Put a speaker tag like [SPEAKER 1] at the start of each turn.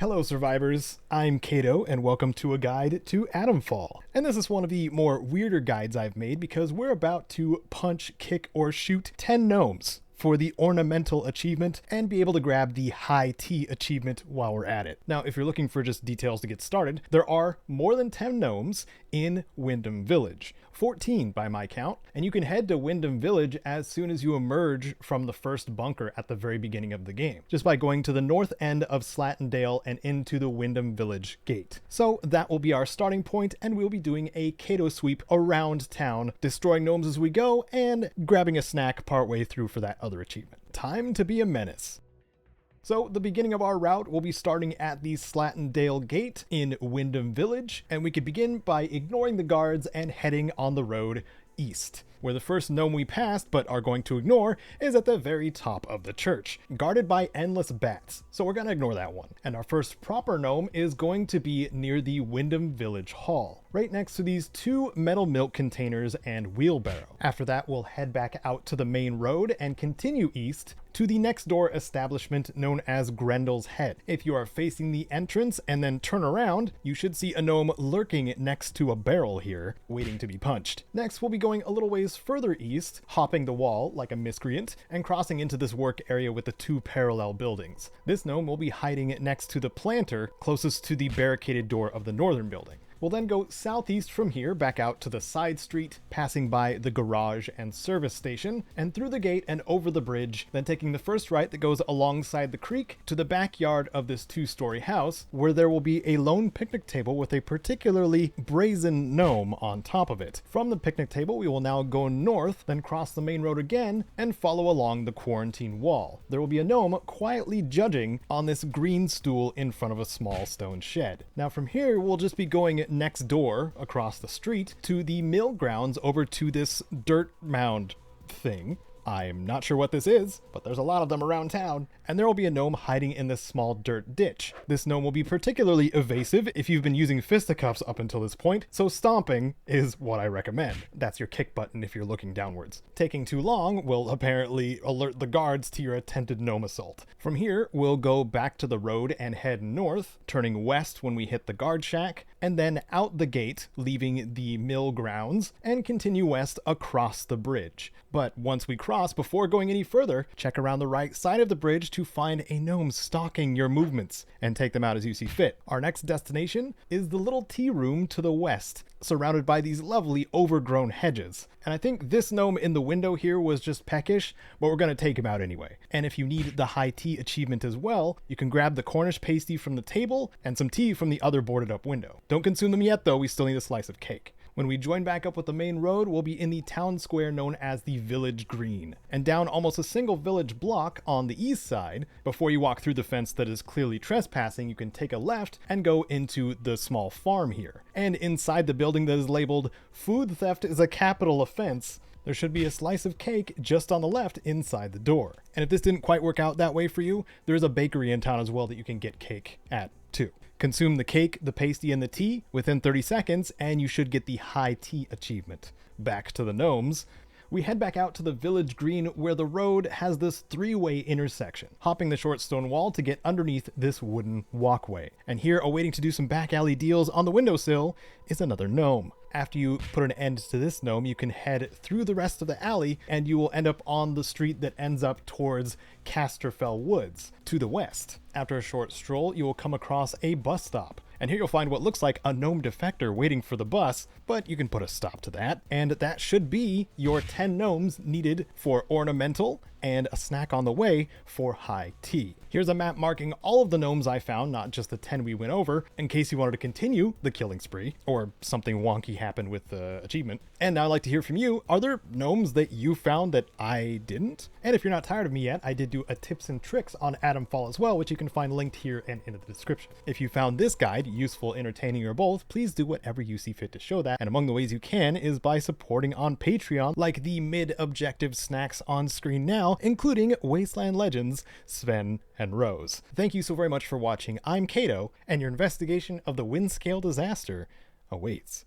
[SPEAKER 1] Hello survivors, I'm Kato and welcome to a guide to Atomfall. And this is one of the more weirder guides I've made because we're about to punch, kick, or shoot 10 gnomes for the Orna Mental achievement and be able to grab the high T achievement while we're at it. Now, if you're looking for just details to get started, there are more than 10 gnomes in Wyndham Village. 14 by my count, and you can head to Wyndham Village as soon as you emerge from the first bunker at the very beginning of the game, just by going to the north end of Slatindale and into the Wyndham Village gate. So that will be our starting point, and we'll be doing a Kato sweep around town, destroying gnomes as we go, and grabbing a snack partway through for that other achievement. Time to be a menace. So the beginning of our route will be starting at the Slatindale Gate in Wyndham Village, and we could begin by ignoring the guards and heading on the road east, where the first gnome we passed but are going to ignore is at the very top of the church, guarded by endless bats, so we're going to ignore that one. And our first proper gnome is going to be near the Wyndham Village Hall, right next to these two metal milk containers and wheelbarrow. After that, we'll head back out to the main road and continue east to the next door establishment known as Grendel's Head. If you are facing the entrance and then turn around, you should see a gnome lurking next to a barrel here, waiting to be punched. Next, we'll be going a little ways further east, hopping the wall like a miscreant, and crossing into this work area with the two parallel buildings. This gnome will be hiding next to the planter closest to the barricaded door of the northern building. We'll then go southeast from here, back out to the side street, passing by the garage and service station, and through the gate and over the bridge, then taking the first right that goes alongside the creek to the backyard of this two-story house, where there will be a lone picnic table with a particularly brazen gnome on top of it. From the picnic table, we will now go north, then cross the main road again, and follow along the quarantine wall. There will be a gnome quietly judging on this green stool in front of a small stone shed. Now from here, we'll just be going next door across the street to the mill grounds over to this dirt mound thing. I'm not sure what this is, but there's a lot of them around town, and there will be a gnome hiding in this small dirt ditch. This gnome will be particularly evasive if you've been using fisticuffs up until this point, so stomping is what I recommend. That's your kick button if you're looking downwards. Taking too long will apparently alert the guards to your attempted gnome assault. From here, we'll go back to the road and head north, turning west when we hit the guard shack, and then out the gate, leaving the mill grounds, and continue west across the bridge. But once we cross, before going any further, check around the right side of the bridge to find a gnome stalking your movements, and take them out as you see fit. Our next destination is the little tea room to the west, surrounded by these lovely overgrown hedges. And I think this gnome in the window here was just peckish, but we're going to take him out anyway. And if you need the high tea achievement as well, you can grab the Cornish Pasty from the table and some tea from the other boarded up window. Don't consume them yet though, we still need a slice of cake. When we join back up with the main road, we'll be in the town square known as the Village Green, and down almost a single village block on the east side. Before you walk through the fence that is clearly trespassing, you can take a left and go into the small farm here. And inside the building that is labeled "Food Theft is a Capital Offense," there should be a slice of cake just on the left inside the door. And if this didn't quite work out that way for you, there's a bakery in town as well that you can get cake at too. Consume the cake, the pasty, and the tea within 30 seconds, and you should get the high tea achievement. Back to the gnomes. We head back out to the Village Green where the road has this three-way intersection, hopping the short stone wall to get underneath this wooden walkway. And here, awaiting to do some back alley deals on the windowsill, is another gnome. After you put an end to this gnome, you can head through the rest of the alley and you will end up on the street that ends up towards Casterfell Woods to the west. After a short stroll, you will come across a bus stop. And here you'll find what looks like a gnome defector waiting for the bus, but you can put a stop to that. And that should be your 10 gnomes needed for Orna Mental and a snack on the way for high tea. Here's a map marking all of the gnomes I found, not just the 10 we went over, in case you wanted to continue the killing spree, or something wonky happened with the achievement. And now I'd like to hear from you. Are there gnomes that you found that I didn't? And if you're not tired of me yet, I did do a tips and tricks on Atomfall as well, which you can find linked here and in the description. If you found this guide useful, entertaining, or both, please do whatever you see fit to show that. And among the ways you can is by supporting on Patreon, like the mid-objective snacks on screen now, including Wasteland Legends, Sven, and Rose. Thank you so very much for watching. I'm Kato, and your investigation of the Windscale disaster awaits.